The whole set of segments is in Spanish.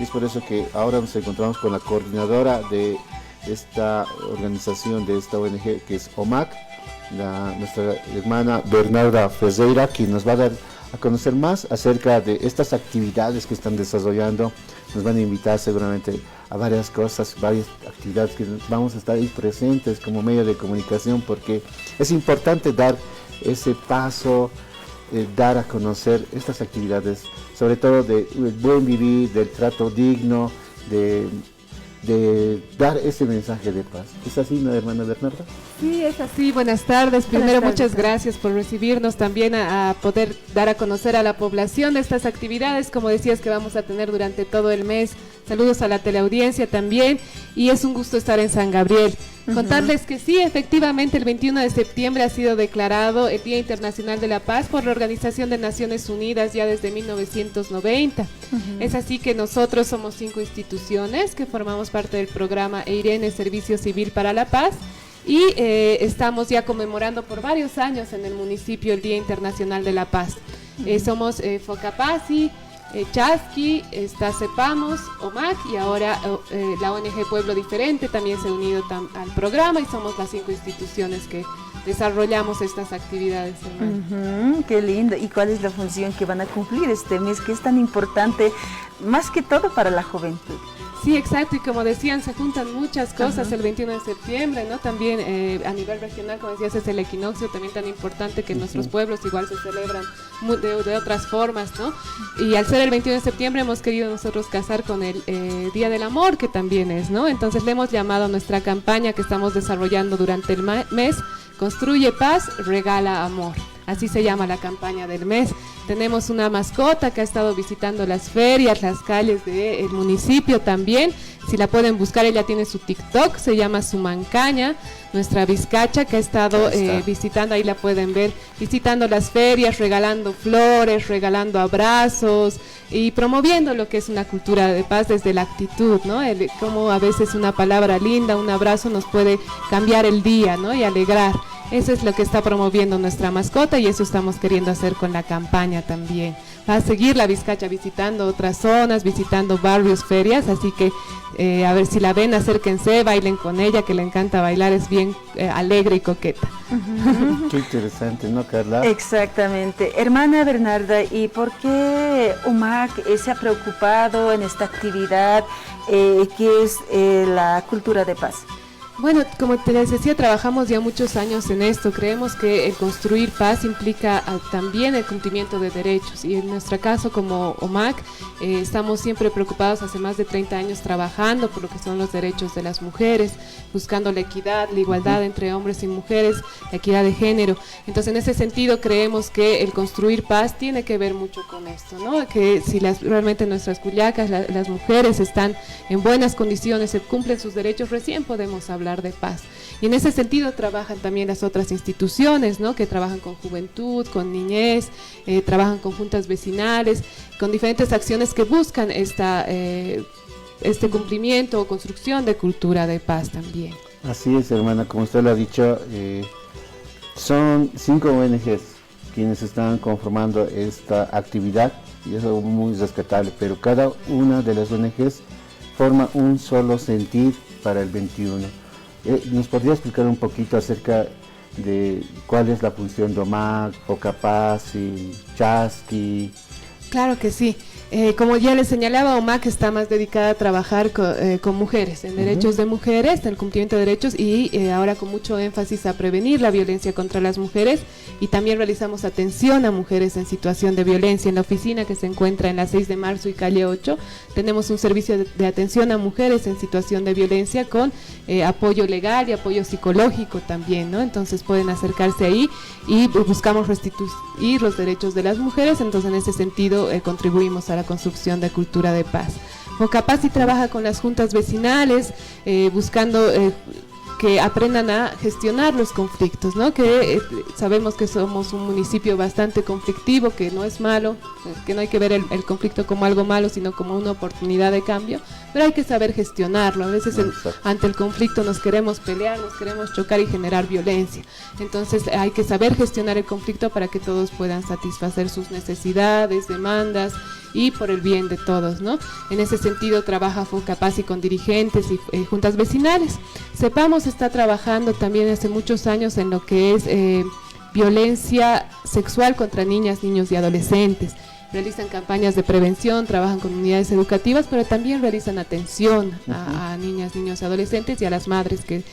y es por eso que ahora nos encontramos con la coordinadora de esta organización, de esta ONG, que es OMAC, nuestra hermana Bernarda Ferreira, quien nos va a dar a conocer más acerca de estas actividades que están desarrollando. Nos van a invitar seguramente a varias cosas, varias actividades que vamos a estar ahí presentes como medio de comunicación, porque es importante dar ese paso, dar a conocer estas actividades, sobre todo del buen vivir, del trato digno, de dar ese mensaje de paz. ¿Es así, no, hermana Bernarda? Sí, es así. Buenas tardes. Primero, muchas gracias por recibirnos, también a poder dar a conocer a la población de estas actividades, como decías, que vamos a tener durante todo el mes. Saludos a la teleaudiencia también, y es un gusto estar en San Gabriel. Contarles que sí, efectivamente, el 21 de septiembre ha sido declarado el Día Internacional de la Paz por la Organización de Naciones Unidas ya desde 1990. Es así que nosotros somos 5 instituciones que formamos parte del programa EIRENE, Servicio Civil para la Paz, y estamos ya conmemorando por varios años en el municipio el Día Internacional de la Paz. Somos Focapasi, Chasqui, está Cepamos, OMAC, y ahora la ONG Pueblo Diferente también se ha unido al programa, y somos las 5 instituciones que desarrollamos estas actividades, hermano. Qué lindo. ¿Y cuál es la función que van a cumplir este mes, que es tan importante, más que todo para la juventud? Sí, exacto, y como decían, se juntan muchas cosas el 21 de septiembre, ¿no? También a nivel regional, como decías, es el equinoccio también tan importante que en nuestros pueblos igual se celebran de otras formas, ¿no? Y al ser el 21 de septiembre hemos querido nosotros casar con el Día del Amor, que también es, ¿no? Entonces le hemos llamado a nuestra campaña que estamos desarrollando durante el mes, Construye Paz, Regala Amor. Así se llama la campaña del mes. Tenemos una mascota que ha estado visitando las ferias, las calles del municipio también. Si la pueden buscar, ella tiene su TikTok, se llama Sumancaña, nuestra bizcacha, que ha estado visitando, ahí la pueden ver, visitando las ferias, regalando flores, regalando abrazos y promoviendo lo que es una cultura de paz desde la actitud, ¿no? Como a veces una palabra linda, un abrazo nos puede cambiar el día, ¿no? Y alegrar. Eso es lo que está promoviendo nuestra mascota, y eso estamos queriendo hacer con la campaña también. Va a seguir la bizcacha visitando otras zonas, visitando barrios, ferias, así que a ver si la ven, acérquense, bailen con ella, que le encanta bailar, es bien alegre y coqueta. Qué interesante, ¿no, Carla? Exactamente. Hermana Bernarda, ¿y por qué UMAC se ha preocupado en esta actividad que es la cultura de paz? Bueno, como te decía, trabajamos ya muchos años en esto. Creemos que el construir paz implica también el cumplimiento de derechos, y en nuestro caso como OMAC estamos siempre preocupados, hace más de 30 años trabajando por lo que son los derechos de las mujeres, buscando la equidad, la igualdad entre hombres y mujeres, la equidad de género. Entonces, en ese sentido creemos que el construir paz tiene que ver mucho con esto, ¿no? Que si realmente nuestras cuyacas, las mujeres están en buenas condiciones, se cumplen sus derechos, recién podemos hablar de paz. Y en ese sentido trabajan también las otras instituciones, ¿no? Que trabajan con juventud, con niñez, trabajan con juntas vecinales, con diferentes acciones que buscan este cumplimiento o construcción de cultura de paz también. Así es, hermana, como usted lo ha dicho, son 5 ONGs quienes están conformando esta actividad, y es algo muy rescatable, pero cada una de las ONGs forma un solo sentir para el 21. ¿Nos podría explicar un poquito acerca de cuál es la función de OMAC, Focapasi, Chasqui? Claro que sí. Como ya les señalaba, OMAC está más dedicada a trabajar con mujeres, en derechos de mujeres, en el cumplimiento de derechos, y ahora con mucho énfasis a prevenir la violencia contra las mujeres, y también realizamos atención a mujeres en situación de violencia. En la oficina que se encuentra en la 6 de marzo y calle 8, tenemos un servicio de atención a mujeres en situación de violencia con apoyo legal y apoyo psicológico también, ¿no? Entonces pueden acercarse ahí, y buscamos restituir los derechos de las mujeres. Entonces, en ese sentido contribuimos a la construcción de cultura de paz. Focapasi trabaja con las juntas vecinales, buscando que aprendan a gestionar los conflictos, ¿no? Que sabemos que somos un municipio bastante conflictivo, que no es malo, que no hay que ver el conflicto como algo malo, sino como una oportunidad de cambio, pero hay que saber gestionarlo. A veces ante el conflicto nos queremos pelear, nos queremos chocar y generar violencia. Entonces hay que saber gestionar el conflicto para que todos puedan satisfacer sus necesidades, demandas, y por el bien de todos, ¿no? En ese sentido trabaja FOCAPASI con dirigentes y juntas vecinales. CEPAMOS está trabajando también hace muchos años en lo que es violencia sexual contra niñas, niños y adolescentes. Realizan campañas de prevención, trabajan con unidades educativas, pero también realizan atención a niñas, niños y adolescentes y a las madres que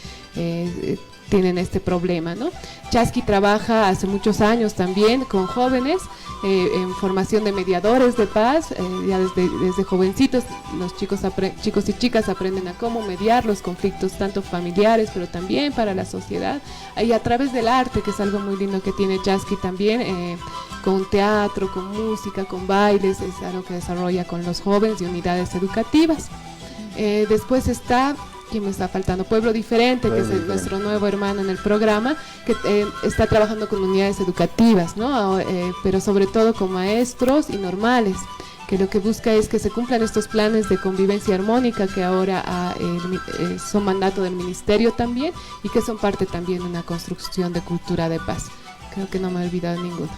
tienen este problema, ¿no? Chasqui trabaja hace muchos años también con jóvenes en formación de mediadores de paz, ya desde jovencitos los chicos y chicas aprenden a cómo mediar los conflictos tanto familiares pero también para la sociedad, y a través del arte, que es algo muy lindo que tiene Chasqui también, con teatro, con música, con bailes, es algo que desarrolla con los jóvenes y unidades educativas. Después está, ¿quién me está faltando? Pueblo Diferente, que es nuestro nuevo hermano en el programa, que está trabajando con unidades educativas, ¿no? Pero sobre todo con maestros y normales, que lo que busca es que se cumplan estos planes de convivencia armónica que ahora son mandato del ministerio también y que son parte también de una construcción de cultura de paz. Creo que no me he olvidado ninguno.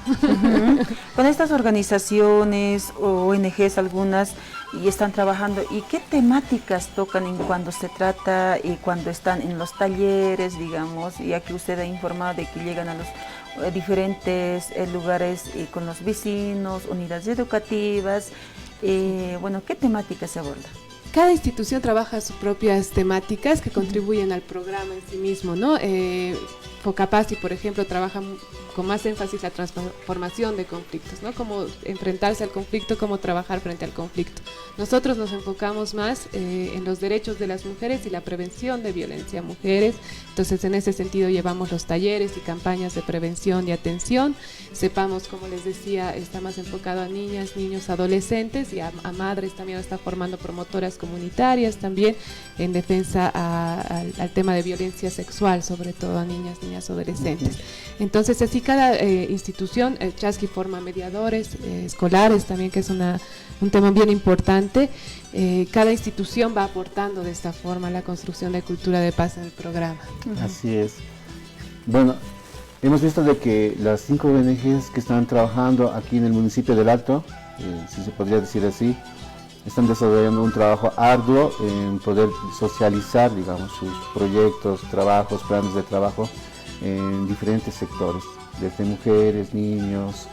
Con estas organizaciones o ONGs algunas y están trabajando, ¿y qué temáticas tocan cuando se trata y cuando están en los talleres, digamos, ya que usted ha informado de que llegan a los diferentes lugares con los vecinos, unidades educativas, bueno, ¿qué temáticas se abordan? Cada institución trabaja sus propias temáticas que contribuyen al programa en sí mismo, ¿no? FOCAPASI, por ejemplo, trabaja con más énfasis la transformación de conflictos, ¿no? Cómo enfrentarse al conflicto, cómo trabajar frente al conflicto. Nosotros nos enfocamos más en los derechos de las mujeres y la prevención de violencia a mujeres. Entonces, en ese sentido, llevamos los talleres y campañas de prevención y atención. CEPAMOS, como les decía, está más enfocado a niñas, niños, adolescentes y a madres. También está formando promotoras comunitarias también en defensa al tema de violencia sexual, sobre todo a niñas, niñas, adolescentes. Entonces, así cada institución, Chasqui forma mediadores escolares también, que es un tema bien importante. Cada institución va aportando de esta forma a la construcción de cultura de paz en el programa. Así es. Bueno, hemos visto de que las 5 ONGs que están trabajando aquí en el municipio del Alto, si se podría decir así, están desarrollando un trabajo arduo en poder socializar, digamos, sus proyectos, trabajos, planes de trabajo en diferentes sectores, desde mujeres, niños,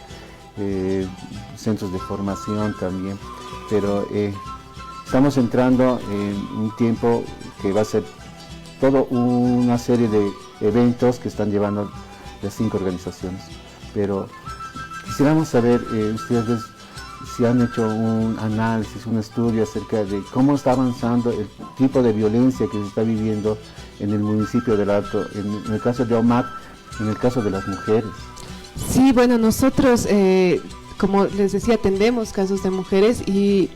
centros de formación también, pero estamos entrando en un tiempo que va a ser toda una serie de eventos que están llevando las 5 organizaciones, pero quisiéramos saber, ustedes si han hecho un análisis, un estudio acerca de cómo está avanzando el tipo de violencia que se está viviendo en el municipio del Alto, en el caso de OMAC, en el caso de las mujeres. Sí, bueno, nosotros, como les decía, atendemos casos de mujeres y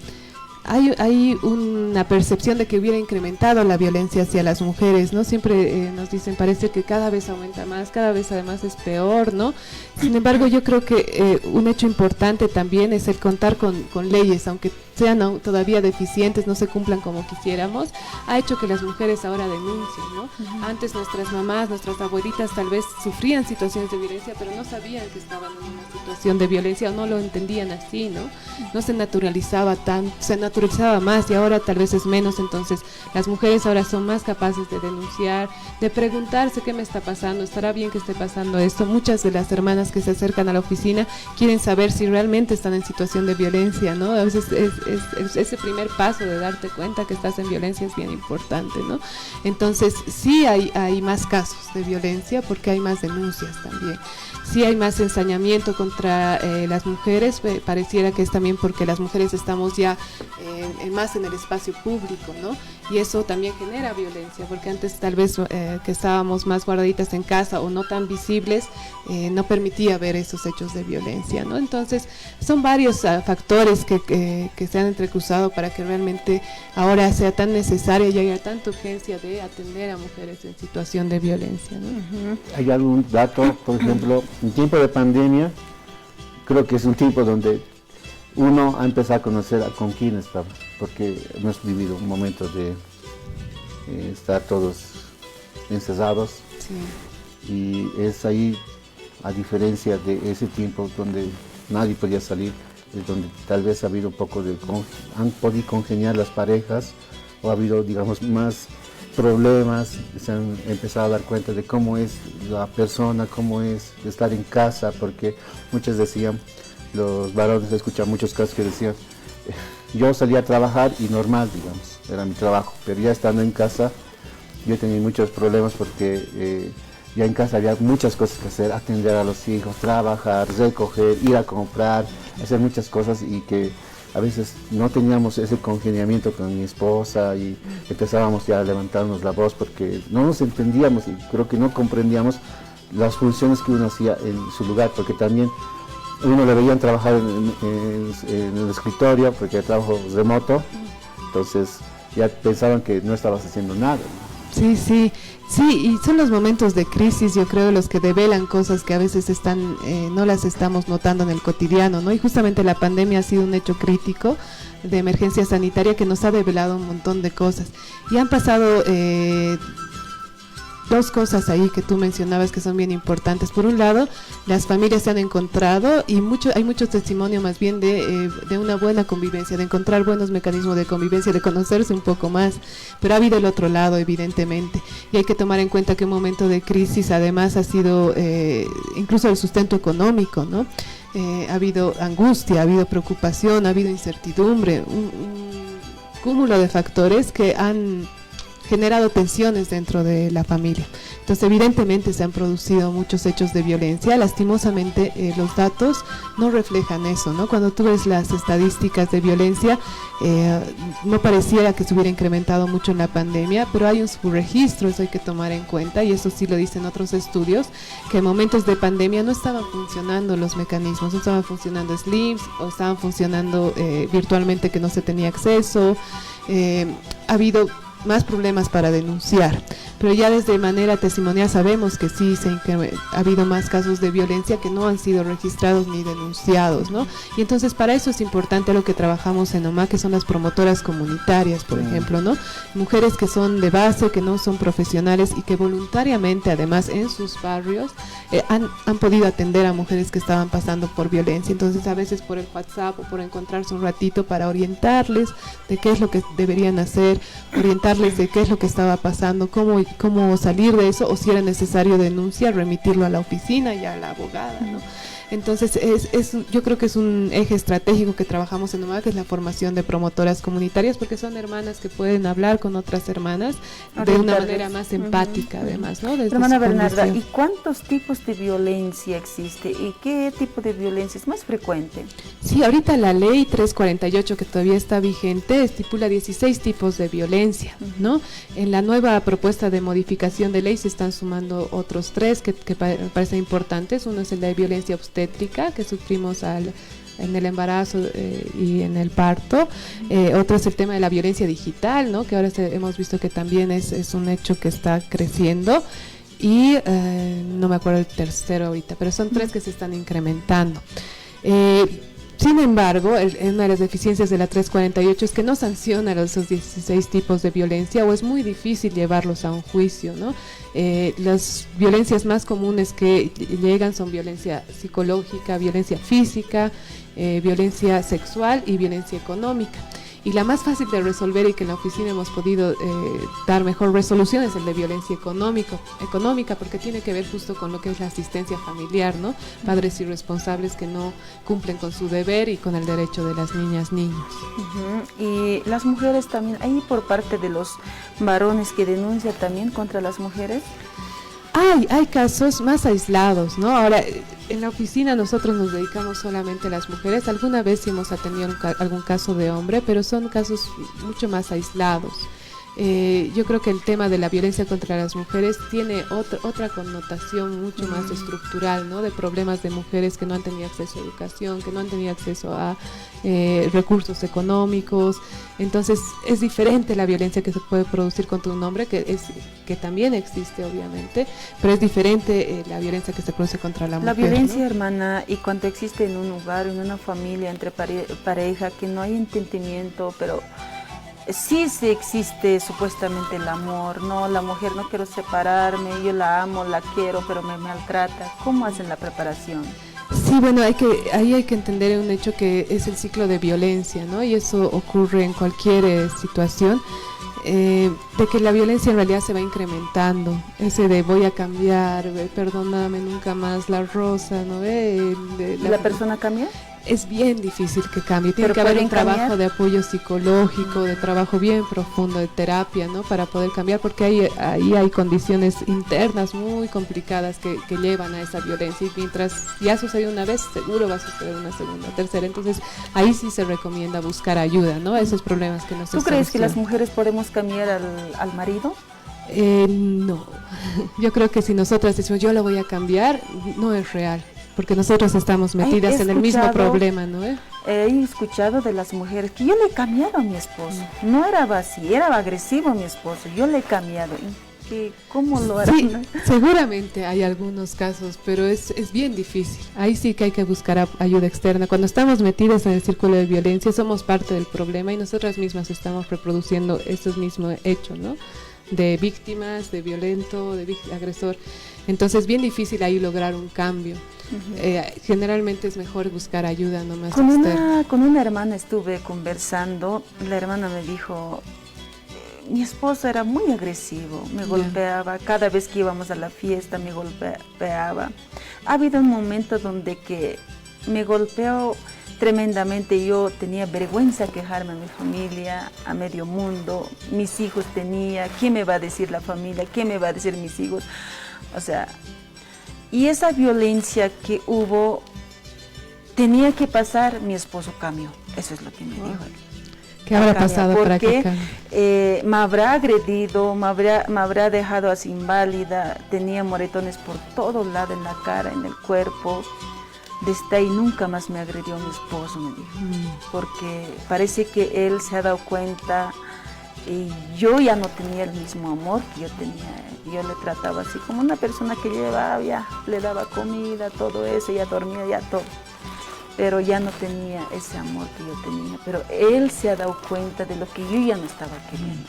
hay una percepción de que hubiera incrementado la violencia hacia las mujeres, ¿no? Siempre nos dicen, parece que cada vez aumenta más, cada vez además es peor, ¿no? Sin embargo, yo creo que un hecho importante también es el contar con leyes, aunque sean todavía deficientes, no se cumplan como quisiéramos, ha hecho que las mujeres ahora denuncien, ¿no? Antes nuestras mamás, nuestras abuelitas tal vez sufrían situaciones de violencia, pero no sabían que estaban en una situación de violencia o no lo entendían así, ¿no? No se naturalizaba se naturalizaba más y ahora tal vez es menos. Entonces las mujeres ahora son más capaces de denunciar, de preguntarse qué me está pasando, estará bien que esté pasando esto. Muchas de las hermanas que se acercan a la oficina quieren saber si realmente están en situación de violencia, ¿no? A veces ese primer paso de darte cuenta que estás en violencia es bien importante, ¿no? Entonces sí hay más casos de violencia porque hay más denuncias también. Sí hay más ensañamiento contra las mujeres, pareciera que es también porque las mujeres estamos ya más en el espacio público, ¿no? Y eso también genera violencia, porque antes tal vez que estábamos más guardaditas en casa o no tan visibles, no permitía ver esos hechos de violencia, ¿no? Entonces son varios factores que se han entrecruzado para que realmente ahora sea tan necesaria y haya tanta urgencia de atender a mujeres en situación de violencia, ¿no? ¿Hay algún dato, por ejemplo, en tiempo de pandemia? Creo que es un tiempo donde uno ha empezado a conocer con quién estaba, porque hemos vivido un momento de estar todos encerrados. Sí. Y es ahí, a diferencia de ese tiempo donde nadie podía salir, donde tal vez ha habido un poco han podido congeniar las parejas, o ha habido, digamos, más problemas, se han empezado a dar cuenta de cómo es la persona, cómo es estar en casa, porque muchos decían, los varones, he escuchado muchos casos que decían, yo salía a trabajar y normal, digamos, era mi trabajo, pero ya estando en casa, yo tenía muchos problemas porque ya en casa había muchas cosas que hacer, atender a los hijos, trabajar, recoger, ir a comprar, hacer muchas cosas, y que a veces no teníamos ese congeniamiento con mi esposa y empezábamos ya a levantarnos la voz porque no nos entendíamos y creo que no comprendíamos las funciones que uno hacía en su lugar, porque también uno le veían trabajar en el escritorio porque era trabajo remoto, entonces ya pensaban que no estabas haciendo nada, ¿no? Sí, sí, sí, y son los momentos de crisis, yo creo, los que develan cosas que a veces no las estamos notando en el cotidiano, ¿no? Y justamente la pandemia ha sido un hecho crítico de emergencia sanitaria que nos ha develado un montón de cosas. Y han pasado dos cosas ahí que tú mencionabas que son bien importantes. Por un lado, las familias se han encontrado y hay mucho testimonio más bien de una buena convivencia, de encontrar buenos mecanismos de convivencia, de conocerse un poco más, pero ha habido el otro lado evidentemente, y hay que tomar en cuenta que un momento de crisis además ha sido incluso el sustento económico, ¿no? Ha habido angustia, ha habido preocupación, ha habido incertidumbre, un cúmulo de factores que han generado tensiones dentro de la familia. Entonces, evidentemente se han producido muchos hechos de violencia. Lastimosamente, los datos no reflejan eso, ¿no? Cuando tú ves las estadísticas de violencia, no pareciera que se hubiera incrementado mucho en la pandemia, pero hay un subregistro, eso hay que tomar en cuenta, y eso sí lo dicen otros estudios, que en momentos de pandemia no estaban funcionando los mecanismos, no estaban funcionando SLIMs, o estaban funcionando virtualmente, que no se tenía acceso. Ha habido más problemas para denunciar, pero ya desde manera testimonial sabemos que sí ha habido más casos de violencia que no han sido registrados ni denunciados, ¿no? Y entonces para eso es importante lo que trabajamos en OMAC, que son las promotoras comunitarias, por ejemplo, ¿no? Mujeres que son de base, que no son profesionales y que voluntariamente, además, en sus barrios han podido atender a mujeres que estaban pasando por violencia. Entonces, a veces por el WhatsApp o por encontrarse un ratito para orientarles de qué es lo que deberían hacer, orientarles de qué es lo que estaba pasando, cómo salir de eso, o si era necesario denunciar, remitirlo a la oficina y a la abogada, ¿no? Entonces, yo creo que es un eje estratégico que trabajamos en OMAC, que es la formación de promotoras comunitarias, porque son hermanas que pueden hablar con otras hermanas de una manera más empática, además, ¿no? Desde Hermana Bernarda, ¿y cuántos tipos de violencia existe? ¿Y qué tipo de violencia es más frecuente? Sí, ahorita la ley 348, que todavía está vigente, estipula 16 tipos de violencia, ¿no? En la nueva propuesta de modificación de ley se están sumando otros 3 que me parecen importantes. Uno es el de violencia obstétrica, que sufrimos en el embarazo y en el parto. Otro es el tema de la violencia digital, ¿no? Que ahora hemos visto que también es un hecho que está creciendo. Y no me acuerdo el tercero ahorita, pero son 3 que se están incrementando. Sin embargo, una de las deficiencias de la 348 es que no sanciona esos 16 tipos de violencia, o es muy difícil llevarlos a un juicio, ¿no? Las violencias más comunes que llegan son violencia psicológica, violencia física, violencia sexual y violencia económica. Y la más fácil de resolver, y que en la oficina hemos podido dar mejor resolución, es el de violencia económica, porque tiene que ver justo con lo que es la asistencia familiar, ¿no? Padres irresponsables que no cumplen con su deber y con el derecho de las niños. Y las mujeres también, ¿hay por parte de los varones que denuncian también contra las mujeres? Hay casos más aislados, ¿no? Ahora, en la oficina nosotros nos dedicamos solamente a las mujeres. Alguna vez sí hemos atendido algún caso de hombre, pero son casos mucho más aislados. Yo creo que el tema de la violencia contra las mujeres tiene otra connotación mucho más estructural, ¿no? De problemas de mujeres que no han tenido acceso a educación, que no han tenido acceso a recursos económicos. Entonces es diferente la violencia que se puede producir contra un hombre, que también existe obviamente, pero es diferente la violencia que se produce contra la mujer. La violencia, ¿no? hermana, y cuando existe en un hogar, en una familia, entre pareja, que no hay entendimiento, pero sí existe supuestamente el amor, no, la mujer no quiero separarme, yo la amo, la quiero, pero me maltrata. ¿Cómo hacen la preparación? Sí, bueno, ahí hay que entender un hecho que es el ciclo de violencia, ¿no? Y eso ocurre en cualquier situación, de que la violencia en realidad se va incrementando. Ese de voy a cambiar, perdóname nunca más, la rosa, ¿no? ¿La persona cambia? Es bien difícil que cambie, tiene Pero que haber un ¿pueden cambiar? trabajo de apoyo psicológico, de trabajo bien profundo, de terapia, ¿no? Para poder cambiar, porque ahí hay condiciones internas muy complicadas que llevan a esa violencia, y mientras ya sucedió una vez, seguro va a suceder una segunda, tercera, entonces ahí sí se recomienda buscar ayuda, ¿no? A esos problemas que nos ¿Tú crees que las mujeres podemos cambiar al marido? No, yo creo que si nosotras decimos yo lo voy a cambiar, no es real. Porque nosotros estamos metidas en el mismo problema, ¿no? He escuchado de las mujeres que yo le he cambiado a mi esposo. No era así, era agresivo mi esposo. Yo le he cambiado. ¿Cómo lo harán? Sí, seguramente hay algunos casos, pero es bien difícil. Ahí sí que hay que buscar ayuda externa. Cuando estamos metidas en el círculo de violencia, somos parte del problema y nosotras mismas estamos reproduciendo estos mismos hechos, ¿no? De víctimas, de violento, de agresor. Entonces, bien difícil ahí lograr un cambio. Generalmente es mejor buscar ayuda nomás externa. Con una hermana estuve conversando. La hermana me dijo, mi esposo era muy agresivo, me golpeaba, cada vez que íbamos a la fiesta me golpeaba. Ha habido un momento donde que me golpeó tremendamente, yo tenía vergüenza quejarme a mi familia, a medio mundo, mis hijos tenía, ¿qué me va a decir la familia? ¿Qué me va a decir mis hijos? O sea, y esa violencia que hubo, tenía que pasar, mi esposo cambió, eso es lo que me dijo él. ¿Qué habrá pasado para que cambie? Me habrá agredido, me habrá dejado así inválida, tenía moretones por todo lado, en la cara, en el cuerpo. Desde ahí nunca más me agredió mi esposo, me dijo, porque parece que él se ha dado cuenta y yo ya no tenía el mismo amor que yo tenía. Yo le trataba así como una persona que llevaba, ya le daba comida, todo eso, ya dormía, ya todo. Pero ya no tenía ese amor que yo tenía. Pero él se ha dado cuenta de lo que yo ya no estaba queriendo.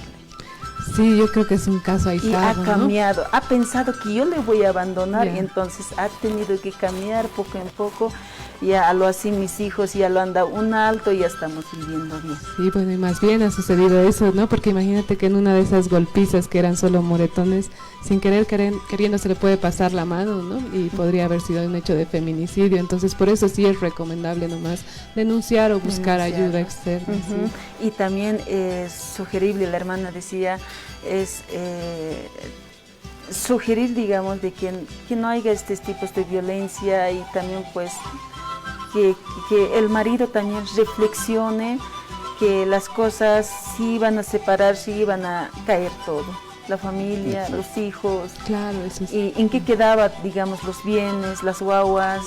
Sí, yo creo que es un caso aislado, y ha cambiado, ¿no? Ha pensado que yo le voy a abandonar, Yeah. y entonces ha tenido que cambiar poco en poco. Ya a lo así mis hijos ya lo han dado un alto y ya estamos viviendo bien. Sí, bueno, y más bien ha sucedido eso, ¿no? Porque imagínate que en una de esas golpizas que eran solo moretones, sin querer, queriendo se le puede pasar la mano, ¿no? Y podría haber sido un hecho de feminicidio. Entonces, por eso sí es recomendable nomás denunciar o buscar ayuda externa. Sí. Y también es sugerible, la hermana decía, es sugerir, digamos, de que no haya estos tipos de violencia, y también pues que el marido también reflexione que las cosas sí van a separar, sí van a caer todo. La familia, los hijos. Claro, eso es. Y en qué quedaba, digamos, los bienes, las guaguas.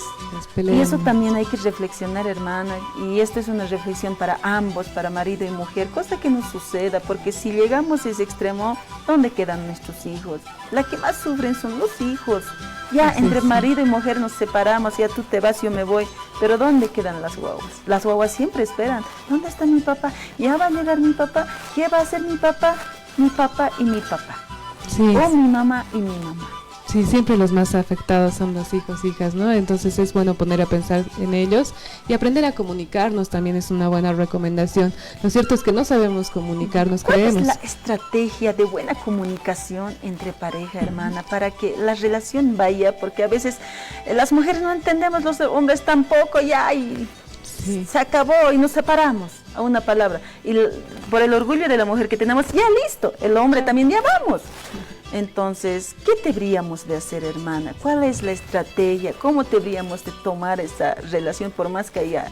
Y eso también hay que reflexionar, hermana. Y esto es una reflexión para ambos, para marido y mujer, cosa que no suceda, porque si llegamos a ese extremo, ¿dónde quedan nuestros hijos? La que más sufren son los hijos. Ya entre marido y mujer nos separamos, ya tú te vas, yo me voy, pero ¿dónde quedan las guaguas? Las guaguas siempre esperan, ¿dónde está mi papá? ¿Ya va a llegar mi papá? ¿Qué va a hacer mi papá? Mi papá y mi papá, Sí, o mi mamá y mi mamá. sí, siempre los más afectados son los hijos, hijas, ¿no? Entonces es bueno poner a pensar en ellos y aprender a comunicarnos también es una buena recomendación. Lo cierto es que no sabemos comunicarnos, ¿Cuál creemos. es la estrategia de buena comunicación entre pareja, hermana, para que la relación vaya? Porque a veces las mujeres no entendemos, los hombres tampoco, ya, y Sí. se acabó y nos separamos, a una palabra. Y por el orgullo de la mujer que tenemos, ya listo, el hombre también, ya vamos. Entonces, ¿qué deberíamos de hacer, hermana? ¿Cuál es la estrategia? ¿Cómo deberíamos de tomar esa relación por más que haya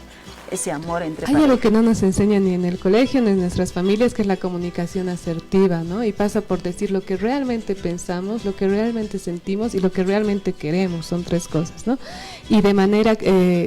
ese amor entre Hay pareja? algo que no nos enseñan ni en el colegio ni en nuestras familias, que es la comunicación asertiva, ¿no? Y pasa por decir lo que realmente pensamos, lo que realmente sentimos y lo que realmente queremos. Son tres cosas, ¿no? Y de manera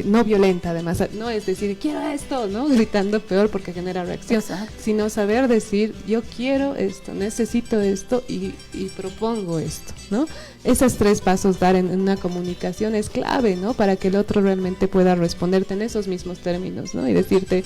no violenta, además. No es decir, quiero esto, ¿no? Gritando peor porque genera reacción. Exacto. Sino saber decir, yo quiero esto, necesito esto y propongo esto, ¿no? Esos tres pasos dar en una comunicación es clave, ¿no? Para que el otro realmente pueda responderte en esos mismos términos, ¿no? Y decirte,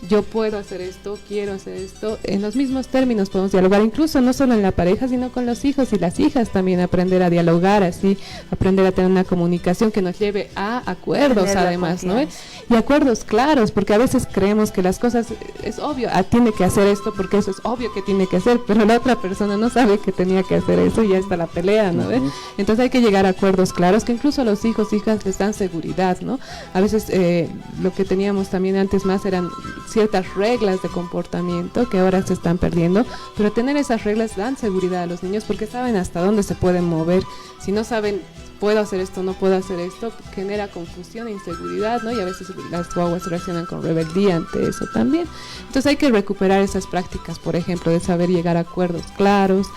yo puedo hacer esto, quiero hacer esto, en los mismos términos podemos dialogar, incluso no solo en la pareja, sino con los hijos y las hijas también, aprender a dialogar así, aprender a tener una comunicación que nos lleve a acuerdos además, ¿no? Y acuerdos claros, porque a veces creemos que las cosas, es obvio, tiene que hacer esto porque eso es obvio que tiene que hacer, pero la otra persona no sabe que tenía que hacer eso y ya está la pelea, ¿no? Entonces hay que llegar a acuerdos claros que incluso a los hijos, hijas les dan seguridad, ¿no? A veces lo que teníamos también antes más eran ciertas reglas de comportamiento que ahora se están perdiendo, pero tener esas reglas dan seguridad a los niños porque saben hasta dónde se pueden mover. Si no saben, puedo hacer esto, no puedo hacer esto, genera confusión e inseguridad, ¿no? Y a veces las guaguas reaccionan con rebeldía ante eso también. Entonces hay que recuperar esas prácticas, por ejemplo, de saber llegar a acuerdos claros,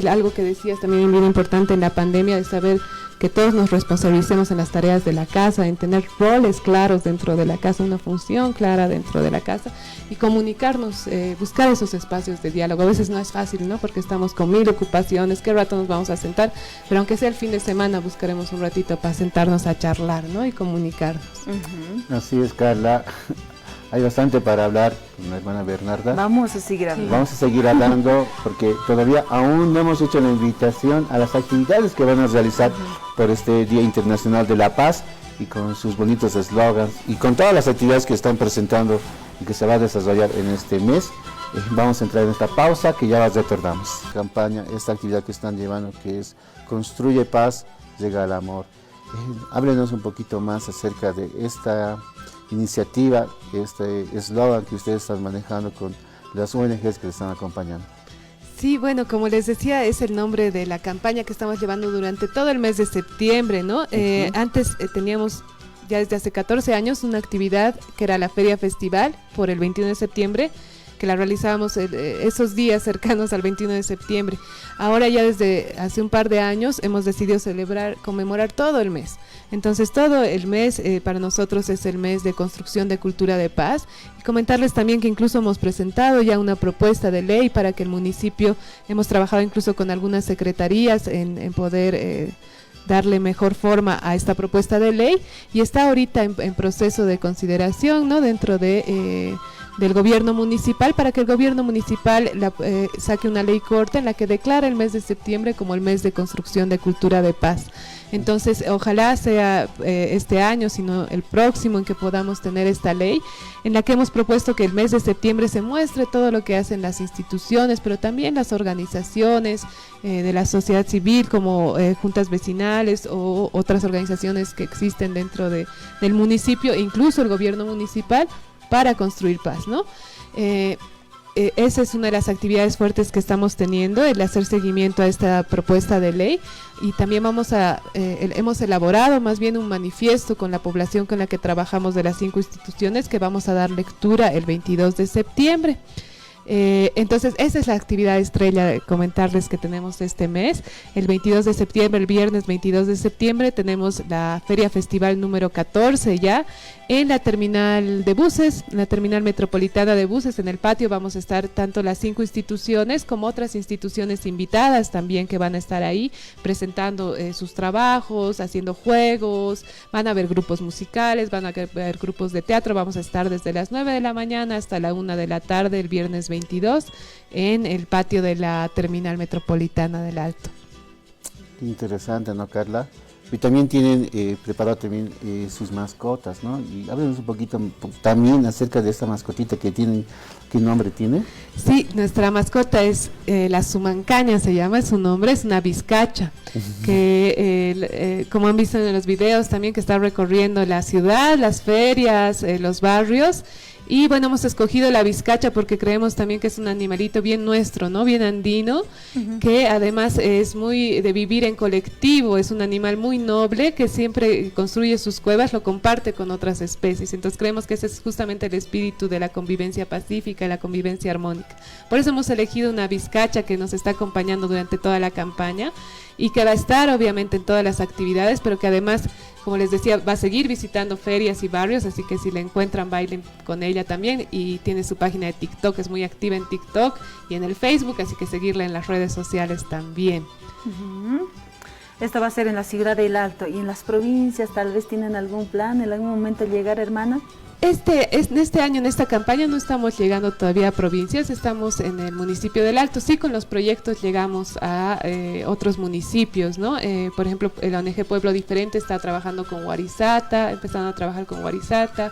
algo que decías también bien importante en la pandemia, de saber que todos nos responsabilicemos en las tareas de la casa, en tener roles claros dentro de la casa, una función clara dentro de la casa y comunicarnos, buscar esos espacios de diálogo. A veces no es fácil, ¿no? Porque estamos con 1000 ocupaciones, ¿qué rato nos vamos a sentar? Pero aunque sea el fin de semana, buscaremos un ratito para sentarnos a charlar, ¿no? Y comunicarnos. Así es, Carla. Hay bastante para hablar con la hermana Bernarda. Vamos a seguir hablando. Vamos a seguir hablando porque todavía aún no hemos hecho la invitación a las actividades que van a realizar por este Día Internacional de la Paz y con sus bonitos eslogans y con todas las actividades que están presentando y que se va a desarrollar en este mes. Vamos a entrar en esta pausa que ya retornamos. Campaña, esta actividad que están llevando que es Construye Paz, llega al amor. Háblenos un poquito más acerca de esta iniciativa, este eslogan que ustedes están manejando con las ONGs que les están acompañando. Sí, bueno, como les decía, es el nombre de la campaña que estamos llevando durante todo el mes de septiembre, ¿no? Antes teníamos ya desde hace 14 años una actividad que era la Feria Festival por el 21 de septiembre, que la realizábamos esos días cercanos al 21 de septiembre. Ahora ya desde hace un par de años hemos decidido conmemorar todo el mes. Entonces todo el mes para nosotros es el mes de construcción de cultura de paz. Y comentarles también que incluso hemos presentado ya una propuesta de ley para que el municipio, hemos trabajado incluso con algunas secretarías en poder darle mejor forma a esta propuesta de ley y está ahorita en proceso de consideración, ¿no? Dentro del gobierno municipal, para que el gobierno municipal saque una ley corta en la que declara el mes de septiembre como el mes de construcción de cultura de paz. Entonces, ojalá sea este año, sino el próximo, en que podamos tener esta ley, en la que hemos propuesto que el mes de septiembre se muestre todo lo que hacen las instituciones, pero también las organizaciones de la sociedad civil, como juntas vecinales o otras organizaciones que existen dentro del municipio, incluso el gobierno municipal, para construir paz, ¿no? Esa es una de las actividades fuertes que estamos teniendo, el hacer seguimiento a esta propuesta de ley, y también hemos elaborado más bien un manifiesto con la población con la que trabajamos de las 5 instituciones que vamos a dar lectura el 22 de septiembre. Entonces esa es la actividad estrella de comentarles que tenemos este mes. El 22 de septiembre, el viernes 22 de septiembre, tenemos la Feria Festival número 14 ya en la terminal de buses, en la terminal metropolitana de buses. En el patio vamos a estar tanto las 5 instituciones como otras instituciones invitadas también que van a estar ahí presentando sus trabajos, haciendo juegos, van a haber grupos musicales, van a haber grupos de teatro. Vamos a estar desde las 9 de la mañana hasta la 1 de la tarde el viernes 22 en el patio de la terminal metropolitana del Alto. Interesante, ¿no, Carla? Y también tienen preparado también sus mascotas, ¿no? Y háblenos un poquito también acerca de esta mascotita que tienen. ¿Qué nombre tiene? Sí, nuestra mascota es la Sumancaña, se llama, su nombre es una vizcacha, que como han visto en los videos también, que está recorriendo la ciudad, las ferias, los barrios. Y bueno, hemos escogido la vizcacha porque creemos también que es un animalito bien nuestro, ¿no? Bien andino, que además es muy de vivir en colectivo, es un animal muy noble que siempre construye sus cuevas, lo comparte con otras especies. Entonces creemos que ese es justamente el espíritu de la convivencia pacífica y la convivencia armónica. Por eso hemos elegido una vizcacha que nos está acompañando durante toda la campaña y que va a estar obviamente en todas las actividades, pero que además, como les decía, va a seguir visitando ferias y barrios, así que si la encuentran, bailen con ella también. Y tiene su página de TikTok, es muy activa en TikTok y en el Facebook, así que seguirla en las redes sociales también. Esta va a ser en la ciudad del Alto. ¿Y en las provincias tal vez tienen algún plan en algún momento llegar, hermana? En este año, en esta campaña, no estamos llegando todavía a provincias, estamos en el municipio del Alto. Sí, con los proyectos llegamos a otros municipios, ¿no? Por ejemplo, la ONG Pueblo Diferente está trabajando con Huarizata, empezando a trabajar con Huarizata.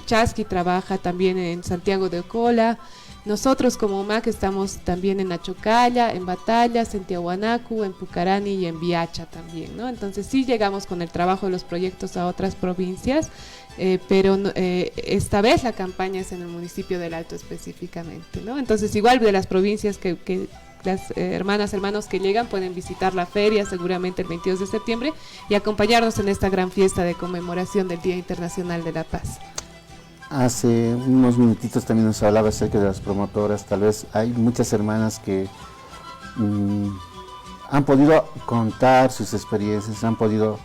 Chasqui trabaja también en Santiago de Ocola. Nosotros como OMAC estamos también en Achocalla, en Batallas, en Tiahuanacu, en Pucarani y en Viacha también, ¿no? Entonces sí llegamos con el trabajo de los proyectos a otras provincias, pero esta vez la campaña es en el municipio del Alto específicamente, ¿no? Entonces igual de las provincias que las hermanos que llegan pueden visitar la feria seguramente el 22 de septiembre y acompañarnos en esta gran fiesta de conmemoración del Día Internacional de la Paz. Hace unos minutitos también nos hablaba acerca de las promotoras. Tal vez hay muchas hermanas que han podido contar sus experiencias, han podido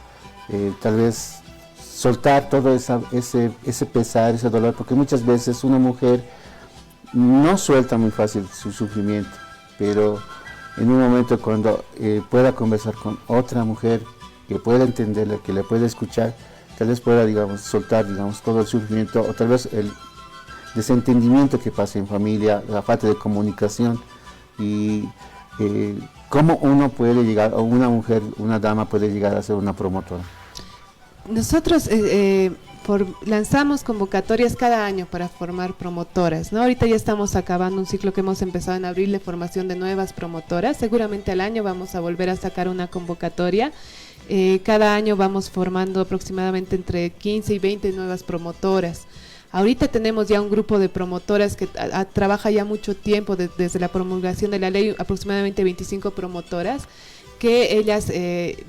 tal vez soltar todo ese pesar, ese dolor, porque muchas veces una mujer no suelta muy fácil su sufrimiento, pero en un momento cuando pueda conversar con otra mujer que pueda entenderla, que le pueda escuchar, tal vez pueda, digamos, soltar, digamos, todo el sufrimiento o tal vez el desentendimiento que pasa en familia, la falta de comunicación y cómo uno puede llegar, o una mujer, una dama puede llegar a ser una promotora. Nosotros lanzamos convocatorias cada año para formar promotoras, ¿no? Ahorita ya estamos acabando un ciclo que hemos empezado en abril de formación de nuevas promotoras. Seguramente al año vamos a volver a sacar una convocatoria. Cada año vamos formando aproximadamente entre 15 y 20 nuevas promotoras. Ahorita tenemos ya un grupo de promotoras que trabaja ya mucho tiempo, desde la promulgación de la ley, aproximadamente 25 promotoras, que ellas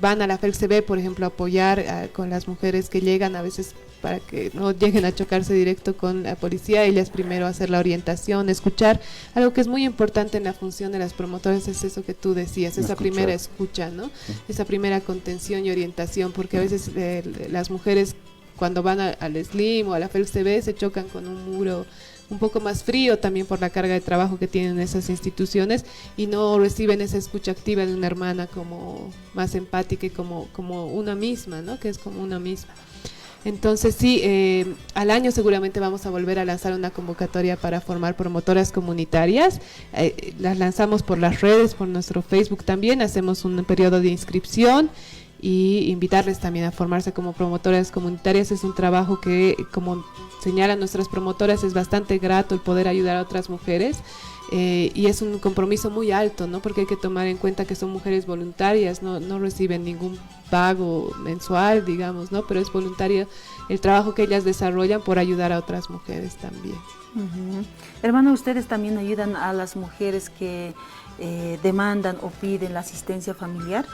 van a la FELCB, por ejemplo, a apoyar con las mujeres que llegan a veces para que no lleguen a chocarse directo con la policía. Ellas primero hacer la orientación, escuchar. Algo que es muy importante en la función de las promotoras es eso que tú decías, esa primera escucha, ¿no? Esa primera contención y orientación, porque a veces las mujeres cuando van al SLIM o a la FELCB se chocan con un muro un poco más frío también por la carga de trabajo que tienen esas instituciones y no reciben esa escucha activa de una hermana como más empática y como una misma, ¿no? Que es como una misma. Entonces sí, al año seguramente vamos a volver a lanzar una convocatoria para formar promotoras comunitarias. Las lanzamos por las redes, por nuestro Facebook también, hacemos un periodo de inscripción y invitarles también a formarse como promotoras comunitarias. Es un trabajo que, como señalan nuestras promotoras, es bastante grato el poder ayudar a otras mujeres. Y es un compromiso muy alto, ¿no? Porque hay que tomar en cuenta que son mujeres voluntarias, no reciben ningún pago mensual, digamos, ¿no? Pero es voluntario el trabajo que ellas desarrollan por ayudar a otras mujeres también. Hermano, ¿ustedes también ayudan a las mujeres que demandan o piden la asistencia familiar?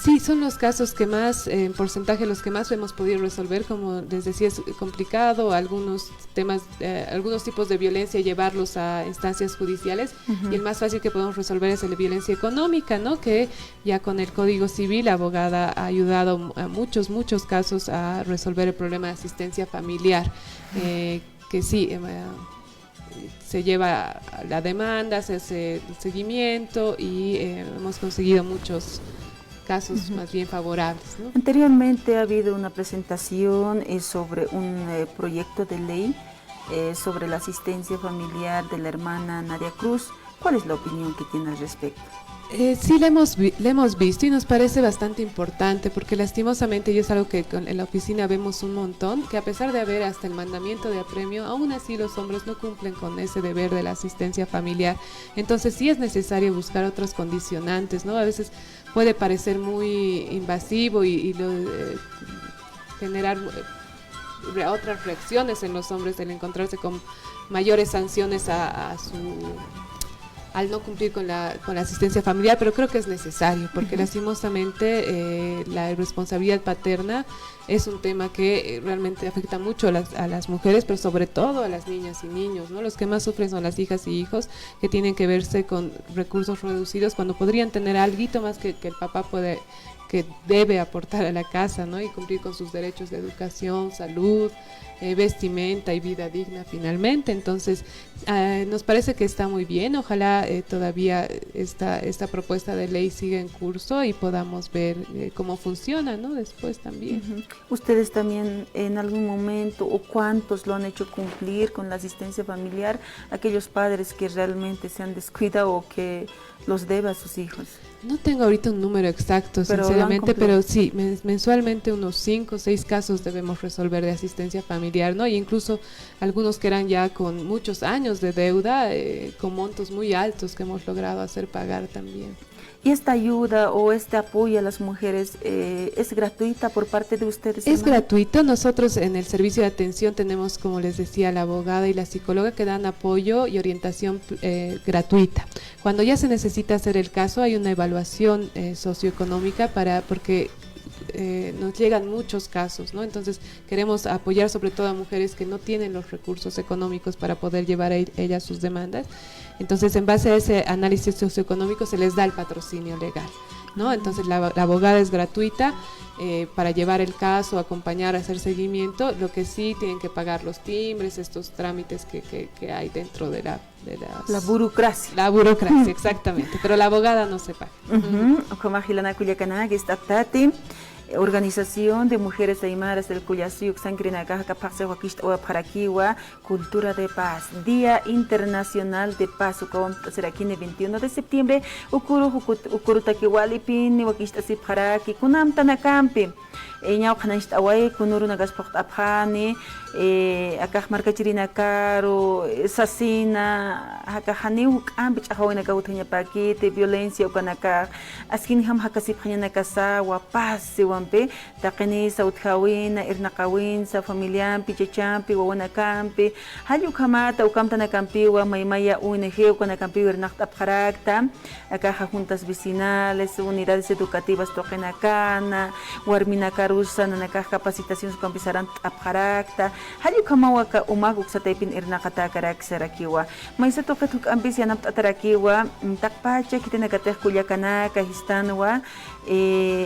Sí, son los casos que más, en porcentaje, los que más hemos podido resolver. Como les decía, es complicado algunos temas, algunos tipos de violencia, llevarlos a instancias judiciales, y el más fácil que podemos resolver es el de violencia económica, ¿no? Que ya con el Código Civil, la abogada ha ayudado a muchos muchos casos a resolver el problema de asistencia familiar, que sí, se lleva la demanda, se hace el seguimiento y hemos conseguido muchos casos más bien favorables, ¿no? Anteriormente ha habido una presentación sobre un proyecto de ley sobre la asistencia familiar de la hermana Nadia Cruz. ¿Cuál es la opinión que tiene al respecto? Sí, la hemos visto y nos parece bastante importante, porque lastimosamente, y es algo que en la oficina vemos un montón, que a pesar de haber hasta el mandamiento de apremio, aún así los hombres no cumplen con ese deber de la asistencia familiar. Entonces sí es necesario buscar otros condicionantes, ¿no? A veces puede parecer muy invasivo y generar otras reacciones en los hombres el encontrarse con mayores sanciones al no cumplir con la asistencia familiar, pero creo que es necesario, porque lastimosamente la responsabilidad paterna es un tema que realmente afecta mucho a las mujeres, pero sobre todo a las niñas y niños, ¿no? Los que más sufren son las hijas y hijos, que tienen que verse con recursos reducidos cuando podrían tener algo más que el papá puede que debe aportar a la casa, ¿no? Y cumplir con sus derechos de educación, salud, vestimenta y vida digna finalmente. Entonces nos parece que está muy bien, ojalá todavía esta propuesta de ley siga en curso y podamos ver cómo funciona, ¿no? Después también. ¿Ustedes también en algún momento o cuántos lo han hecho cumplir con la asistencia familiar, aquellos padres que realmente se han descuidado o que los debe a sus hijos? No tengo ahorita un número exacto, sinceramente, pero sí, mensualmente unos 5 o 6 casos debemos resolver de asistencia familiar, ¿no? Y incluso algunos que eran ya con muchos años de deuda, con montos muy altos que hemos logrado hacer pagar también. ¿Y esta ayuda o este apoyo a las mujeres es gratuita por parte de ustedes? Es gratuito. Nosotros en el servicio de atención tenemos, como les decía, la abogada y la psicóloga que dan apoyo y orientación gratuita. Cuando ya se necesita hacer el caso, hay una evaluación socioeconómica porque nos llegan muchos casos, ¿no? Entonces queremos apoyar sobre todo a mujeres que no tienen los recursos económicos para poder llevar a ellas sus demandas. Entonces, en base a ese análisis socioeconómico se les da el patrocinio legal, ¿no? Entonces la abogada es gratuita para llevar el caso, acompañar, hacer seguimiento. Lo que sí tienen que pagar los timbres, estos trámites que hay dentro de la burocracia. La burocracia, exactamente. Pero la abogada no se paga. Organización de Mujeres Aymaras del Cuyasuyuk Sangrinacaja Paraquiwa, Cultura de Paz, Día Internacional de Paz, será aquí el 21 de septiembre, Ukurutakiwalipin, Wakistasi Paraki, Kunam Tanakampi, Eñao Hanast Away, Kunurunagas Portapani, Akaj Marcachirina Caro, Sasina, Hakahani, Ambich Ahawina Gautania Paquete, Violencia o Kanaka, Askin Ham Hakasip Hanakasawa, Paz, Wampe, Takeni, Sauthawina, Irnakawin, Sa Familia, Pichachampi, Wanakampi, Hayukamata, Ukamtanakampiwa, Maimaya, UNG, Kanakampi, Irnakta Parakta, Akaja Juntas Vecinales, Unidades Educativas Tokenakana, Warminakarusa, Nanakaj Capacitaciones Compisarán Aparakta, Hayukamawaka, Umaguk Satepin Irnakatakarak Sarakiwa, Maisa Tokatuk Ambisianap Atarakiwa, Takpacha, Kitenakateh Kuyakanaka, Histanwa,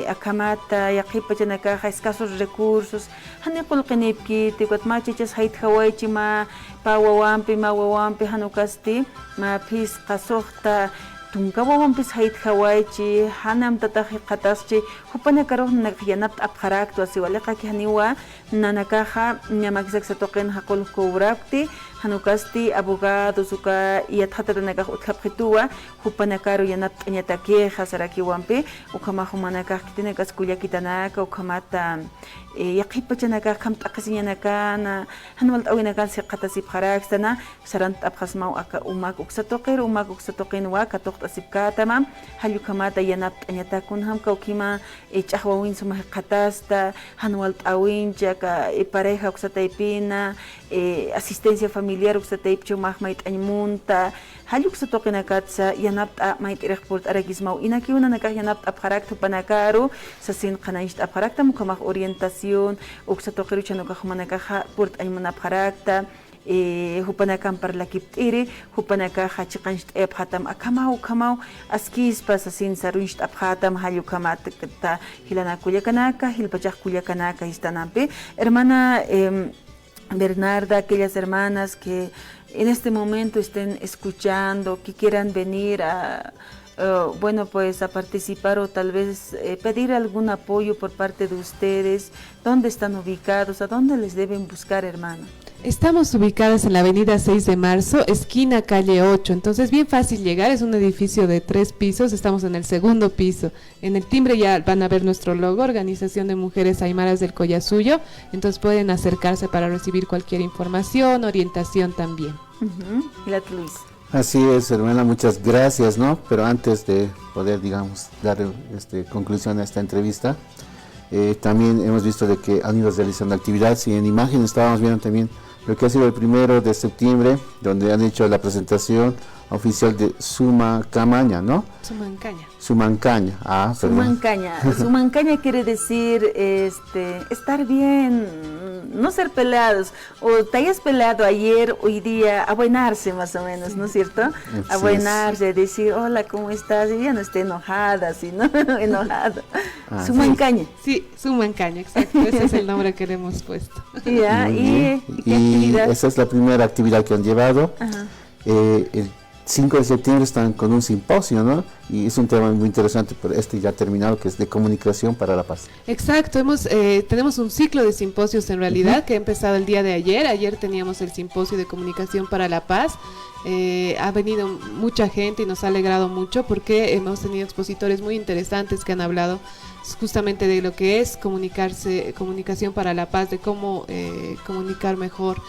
Akamata, Yakipachanakaja, escasos recursos, Hanepol Kenepki, Tikwatmachichas, Hait Hawaichima, Pawawampi, Mawawampi, Hanukasti, Mapis, Kasokta, Tunkawawampis Hait Hawaichi, Hanam Tataji Kataschi, Hupanakaro Nakianap Apharakto, Asiwaleka Haniwa, Nanakaja, Nyamakzak Satoken Hakol Kobrapti, Hanukasti, abogado, suka, Yathata Nakaj Utkaphitua, Hupanakaro Yanat Nyatake, Hasaraki Wampe, Ukamahumanaka, Kitenekas Kuyakitanaka, Ukamata, Yakipachanaka, Kamtakasianakana, Hanwalt Awinakan Sekatasi Parakstana, Sarant Abhasmau Aka Umak Uksatoker, Umak Uksatokenwa, Katok Asipkatama, Hayukamata Yanat Nyatakun Hamka Ukima, Chahwin Sumakatasta, Hanwalt Awinchaka, Pareja Uksataipina, asistencia familiar uksataipcho mahmait anymunta haluk sa tokinakatsa yanapt mait irexport aragismau inakiuna nakah yanapt apharaktu panakaro sa sin kanaish apharakta mukamah orientación uksatokirucha nokahmanakaha port anymun apharakta hupanakam parlakiptiri hupanaka hachiqanst ephatam akamau askis pasasin sarunst aphatam hayukamat ta hilana kuyakanaka hilpachaq kuyakanaka istanampe hermana Bernarda, aquellas hermanas que en este momento estén escuchando, que quieran venir a, bueno, pues a participar o tal vez pedir algún apoyo por parte de ustedes, ¿dónde están ubicados? ¿A dónde les deben buscar, hermano? Estamos ubicadas en la avenida 6 de marzo, esquina calle 8, entonces bien fácil llegar, es un edificio de 3 pisos, estamos en el segundo piso. En el timbre ya van a ver nuestro logo, Organización de Mujeres Aymaras del Collasuyo, entonces pueden acercarse para recibir cualquier información, orientación también. Luis. Así es, hermana, muchas gracias, ¿no? Pero antes de poder, digamos, dar conclusión a esta entrevista, también hemos visto de que han ido realizando actividades y en imagen estábamos viendo también lo que ha sido el 1 de septiembre, donde han hecho la presentación oficial de Sumacamaña, ¿no? Sumancaña. Sumancaña, perdón. Sumancaña quiere decir estar bien, no ser peleados. O te hayas peleado ayer, hoy día, abuenarse más o menos, ¿no es cierto? Abuenarse, decir, hola, ¿cómo estás? Y ya no esté enojada, sino enojado. Sumancaña. Sí, Sumancaña, exacto. Ese es el nombre que le hemos puesto. Ya, ¿y qué y actividad? esa es la primera actividad que han llevado. Ajá. El 5 de septiembre están con un simposio, ¿no? Y es un tema muy interesante, pero ya terminado, que es de comunicación para la paz. Exacto, tenemos un ciclo de simposios en realidad que ha empezado el día de ayer. Ayer teníamos el simposio de comunicación para la paz. Ha venido mucha gente y nos ha alegrado mucho porque hemos tenido expositores muy interesantes que han hablado justamente de lo que es comunicación para la paz, de cómo comunicar mejor.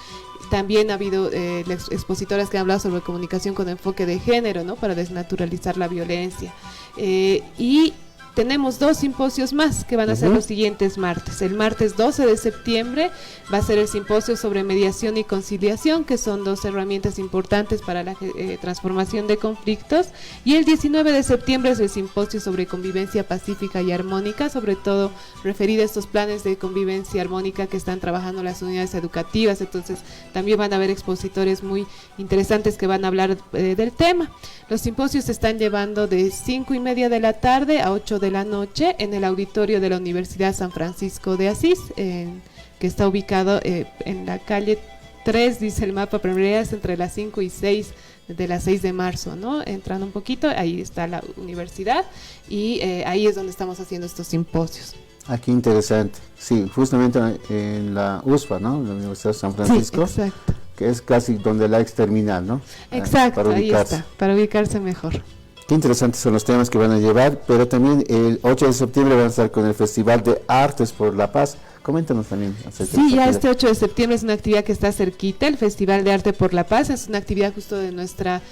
También ha habido expositoras que han hablado sobre comunicación con enfoque de género, ¿no? Para desnaturalizar la violencia. Y tenemos 2 simposios más que van a ser los siguientes martes. El martes 12 de septiembre va a ser el simposio sobre mediación y conciliación, que son 2 herramientas importantes para la transformación de conflictos. Y el 19 de septiembre es el simposio sobre convivencia pacífica y armónica, sobre todo referido a estos planes de convivencia armónica que están trabajando las unidades educativas. Entonces también van a haber expositores muy interesantes que van a hablar del tema. Los simposios se están llevando de 5:30 de la tarde a 8 de la noche en el auditorio de la Universidad San Francisco de Asís, que está ubicado en la calle 3, dice el mapa, pero en realidad es entre las 5 y 6, de las 6 de marzo, ¿no? Entrando un poquito, ahí está la universidad y ahí es donde estamos haciendo estos simposios. Aquí interesante, sí, justamente en la USFA, ¿no? La Universidad de San Francisco. Sí, exacto. Que es casi donde la ex terminal, ¿no? Exacto, para ahí está, para ubicarse mejor. Qué interesantes son los temas que van a llevar, pero también el 8 de septiembre van a estar con el Festival de Artes por la Paz. Coméntanos también acerca de Sí, esta ya actividad. este 8 de septiembre es una actividad que está cerquita, el Festival de Arte por la Paz, es una actividad justo de nuestra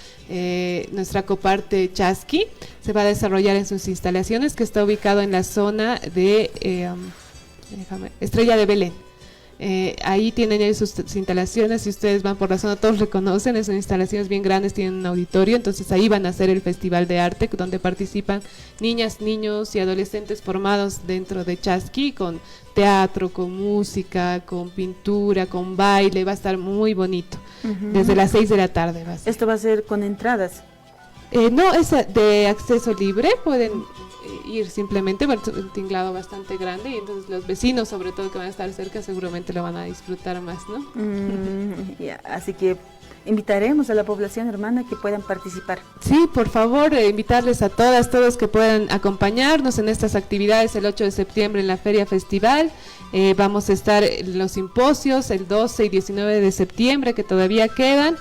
coparte Chasqui. Se va a desarrollar en sus instalaciones, que está ubicado en la zona de Estrella de Belén. Ahí tienen ellos sus instalaciones. Si ustedes van por la zona, todos reconocen, son instalaciones bien grandes, tienen un auditorio, entonces ahí van a hacer el Festival de Arte, donde participan niñas, niños y adolescentes formados dentro de Chasqui, con teatro, con música, con pintura, con baile. Va a estar muy bonito, desde las 6 de la tarde va a ser. ¿Esto va a ser con entradas? No, es de acceso libre, pueden ir simplemente, es un tinglado bastante grande y entonces los vecinos, sobre todo que van a estar cerca, seguramente lo van a disfrutar más, ¿no? Ya, así que invitaremos a la población hermana que puedan participar. Sí, por favor, invitarles a todas, todos que puedan acompañarnos en estas actividades el 8 de septiembre en la Feria Festival. Vamos a estar en los simposios el 12 y 19 de septiembre que todavía quedan.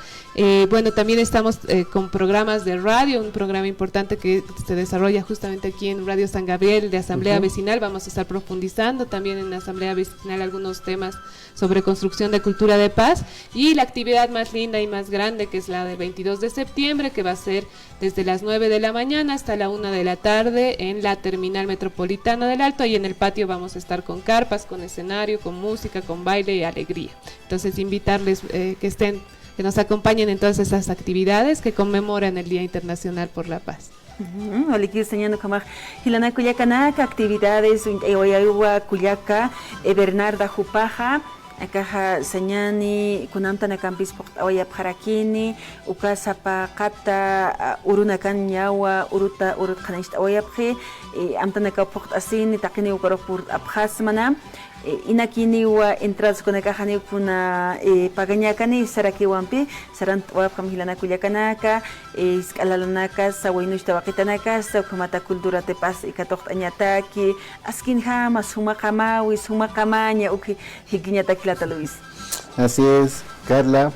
Bueno, también estamos con programas de radio, un programa importante que se desarrolla justamente aquí en Radio San Gabriel de Asamblea Vecinal. Vamos a estar profundizando también en la Asamblea Vecinal algunos temas sobre construcción de cultura de paz, y la actividad más linda y más grande, que es la del 22 de septiembre, que va a ser desde las 9 de la mañana hasta la 1 de la tarde en la Terminal Metropolitana del Alto, y en el patio vamos a estar con carpas, con escenario, con música, con baile y alegría. Entonces invitarles que nos acompañen en todas esas actividades que conmemoran el Día Internacional por la Paz. Oliki enseñando como Hilana Cuyacanaka, actividades, Oyagua, Cuyaca, Bernarda Jupaja, Akaja Señani, Kunamtana Campis, Oya Parakini, Ukasapa Kata, Urunakan Yawa, Uruta, Urutkanist Oyapre, Amtanaka Port Asin, Takini Ukarapur Abhasmana. Inakiniwa entradas con akajani kuna pagañakani sarakiwampi sarant wapkam hilana kuyakanaka iskalalunaka sawainushta waqitanaka sakumata cultura te paz ikatoq añataki askin jama sumakamawi sumakamaña uki hikiñatakilata Luis. Así es, Carla.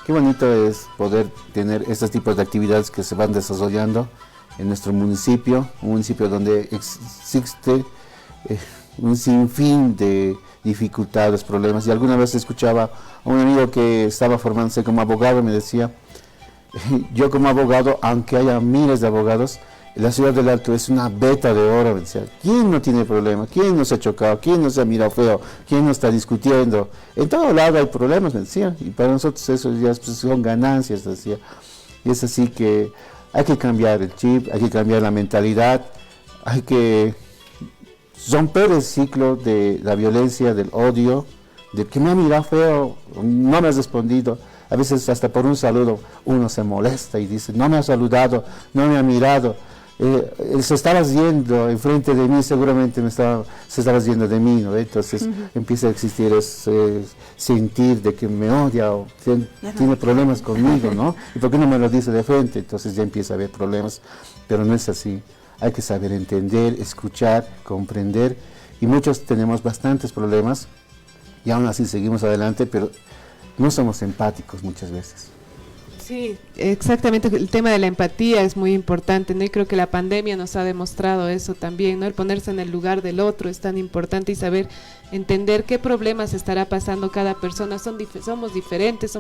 Qué bonito es poder tener estos tipos de actividades que se van desarrollando en nuestro municipio, un municipio donde existe un sinfín de dificultades, problemas. Y alguna vez escuchaba a un amigo que estaba formándose como abogado, me decía, yo como abogado, aunque haya miles de abogados, la ciudad del Alto es una veta de oro. Me decía, ¿quién no tiene problema? ¿Quién no se ha chocado? ¿Quién no se ha mirado feo? ¿Quién no está discutiendo? En todo lado hay problemas, me decía, y para nosotros eso ya son ganancias, decía. Y es así que hay que cambiar el chip, hay que cambiar la mentalidad, hay que romper el ciclo de la violencia, del odio, de que me ha mirado feo, no me has respondido. A veces hasta por un saludo uno se molesta y dice, no me ha saludado, no me ha mirado. Se estaba yendo enfrente de mí, seguramente se estaba yendo de mí, ¿no? Entonces empieza a existir ese sentir de que me odia o tiene problemas conmigo, ¿no? ¿Y por qué no me lo dice de frente? Entonces ya empieza a haber problemas, pero no es así. Hay que saber entender, escuchar, comprender, y muchos tenemos bastantes problemas y aún así seguimos adelante, pero no somos empáticos muchas veces. Sí, exactamente, el tema de la empatía es muy importante, ¿no? Y creo que la pandemia nos ha demostrado eso también, ¿no? El ponerse en el lugar del otro es tan importante, y saber entender qué problemas estará pasando cada persona. Somos diferentes,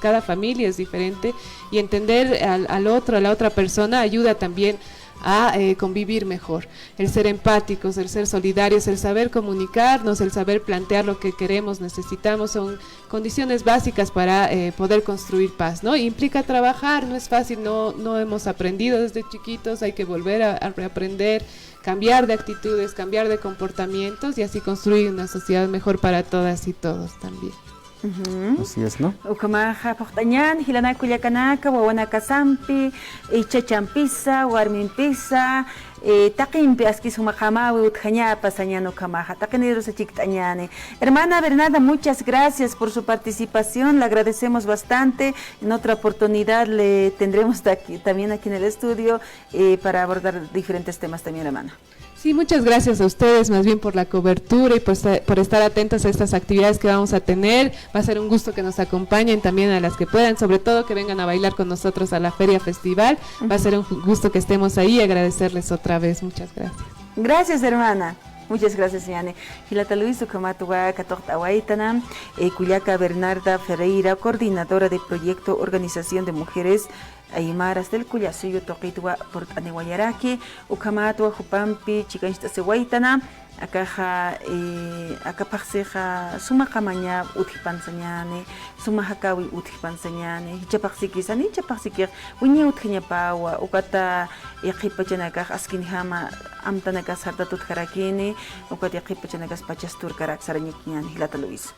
cada familia es diferente, y entender al otro, a la otra persona, ayuda también a convivir mejor. El ser empáticos, el ser solidarios, el saber comunicarnos, el saber plantear lo que queremos, necesitamos, son condiciones básicas para poder construir paz, ¿no? Implica trabajar, no es fácil, no hemos aprendido desde chiquitos, hay que volver a reaprender, cambiar de actitudes, cambiar de comportamientos, y así construir una sociedad mejor para todas y todos también. Así es, ¿no? Ukamaja portañan, hilana kuyakanaka, wawanaka sampi, chachampisa, warminpisa, taqimpi aski sumajamawi, utjañapa, sañano kamaja, taqiniru sachiktañane. Hermana Bernarda, muchas gracias por su participación, le agradecemos bastante. En otra oportunidad le tendremos también aquí en el estudio para abordar diferentes temas también, hermana. Sí, muchas gracias a ustedes más bien por la cobertura y por estar atentos a estas actividades que vamos a tener. Va a ser un gusto que nos acompañen también, a las que puedan, sobre todo que vengan a bailar con nosotros a la Feria Festival. Va a ser un gusto que estemos ahí y agradecerles otra vez. Muchas gracias. Gracias, hermana. Muchas gracias, Yane. Hilata Luis, Ukamatuwa, Katoktawaitana, Cuyaca Bernarda Ferreira, coordinadora de Proyecto Organización de Mujeres Aymaras del Cuyasuyo Toquitwa por Aneguayaraki, Ukamatuwa Jupampi, Chicanchita Sewaitana, Acapajseja, Sumacamaña, Utipansañane, Sumahakawi Utipansañane, Hichapaxikisani, Hichapaxikir, Uñi Utjañapawa, Ukata Yakipachanaka, Askinhama, Amtanaka Sardatut Karakini, Ukata Yakipachanakas Pachastur Karak Sarañikian, Hilata Luis.